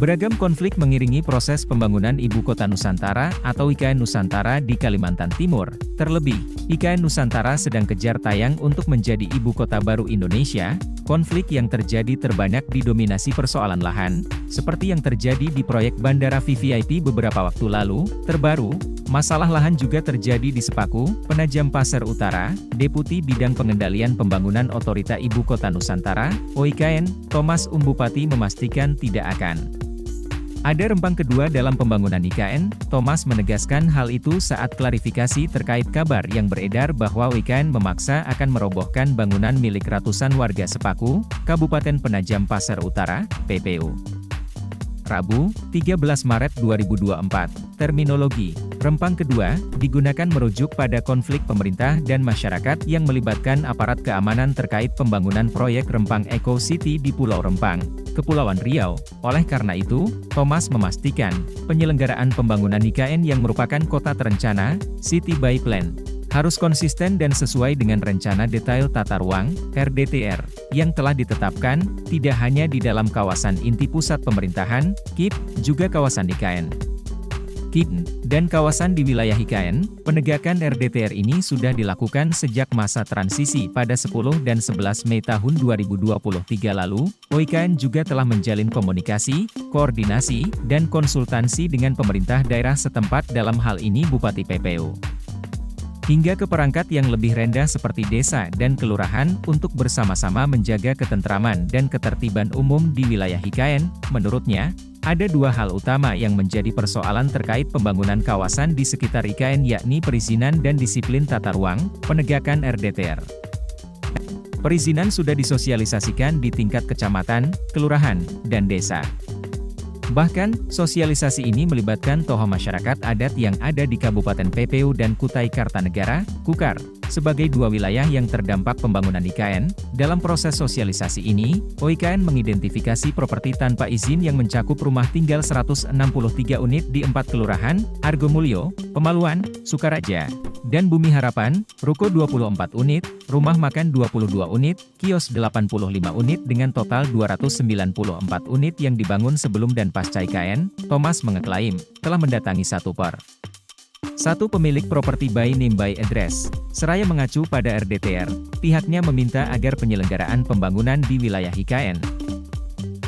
Beragam konflik mengiringi proses pembangunan Ibu Kota Nusantara atau IKN Nusantara di Kalimantan Timur. Terlebih, IKN Nusantara sedang kejar tayang untuk menjadi ibu kota baru Indonesia. Konflik yang terjadi terbanyak didominasi persoalan lahan, seperti yang terjadi di proyek Bandara VVIP beberapa waktu lalu. Terbaru, masalah lahan juga terjadi di Sepaku, Penajam Pasar Utara. Deputi Bidang Pengendalian Pembangunan Otorita Ibu Kota Nusantara, OIKN, Thomas Umbupati memastikan tidak akan ada rempang kedua dalam pembangunan IKN. Thomas menegaskan hal itu saat klarifikasi terkait kabar yang beredar bahwa IKN memaksa akan merobohkan bangunan milik ratusan warga Sepaku, Kabupaten Penajam Pasar Utara, PPU. Rabu, 13 Maret 2024. Terminologi rempang kedua digunakan merujuk pada konflik pemerintah dan masyarakat yang melibatkan aparat keamanan terkait pembangunan proyek Rempang Eco City di Pulau Rempang, Kepulauan Riau. Oleh karena itu, Thomas memastikan penyelenggaraan pembangunan IKN yang merupakan kota terencana, City by Plan, harus konsisten dan sesuai dengan rencana detail tata ruang, RDTR, yang telah ditetapkan, tidak hanya di dalam kawasan inti pusat pemerintahan, KIP, juga kawasan IKN. KIP, dan kawasan di wilayah IKN, penegakan RDTR ini sudah dilakukan sejak masa transisi pada 10 dan 11 Mei tahun 2023 lalu. OIKN juga telah menjalin komunikasi, koordinasi, dan konsultasi dengan pemerintah daerah setempat dalam hal ini Bupati PPU. Hingga ke perangkat yang lebih rendah seperti desa dan kelurahan untuk bersama-sama menjaga ketentraman dan ketertiban umum di wilayah IKN. Menurutnya, ada dua hal utama yang menjadi persoalan terkait pembangunan kawasan di sekitar IKN, yakni perizinan dan disiplin tata ruang, penegakan RDTR. Perizinan sudah disosialisasikan di tingkat kecamatan, kelurahan, dan desa. Bahkan, sosialisasi ini melibatkan tokoh masyarakat adat yang ada di Kabupaten PPU dan Kutai Kartanegara, Kukar, sebagai dua wilayah yang terdampak pembangunan IKN. Dalam proses sosialisasi ini, OIKN mengidentifikasi properti tanpa izin yang mencakup rumah tinggal 163 unit di 4 kelurahan, Argomulyo, Pemaluan, Sukaraja, dan Bumi Harapan, ruko 24 unit, rumah makan 22 unit, kios 85 unit dengan total 294 unit yang dibangun sebelum dan pasca IKN. Thomas mengeklaim, telah mendatangi satu pemilik properti by name by address. Seraya mengacu pada RDTR, pihaknya meminta agar penyelenggaraan pembangunan di wilayah IKN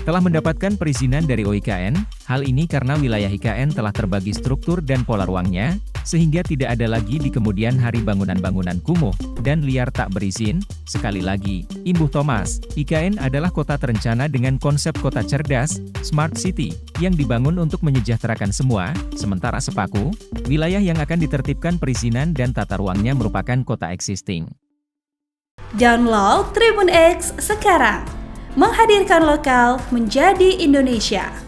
telah mendapatkan perizinan dari OIKN. Hal ini karena wilayah IKN telah terbagi struktur dan pola ruangnya, sehingga tidak ada lagi di kemudian hari bangunan-bangunan kumuh dan liar tak berizin. Sekali lagi, imbuh Thomas, IKN adalah kota terencana dengan konsep kota cerdas, smart city, yang dibangun untuk menyejahterakan semua, sementara Sepaku, wilayah yang akan ditertibkan perizinan dan tata ruangnya merupakan kota existing. Download Tribun X sekarang, menghadirkan lokal menjadi Indonesia.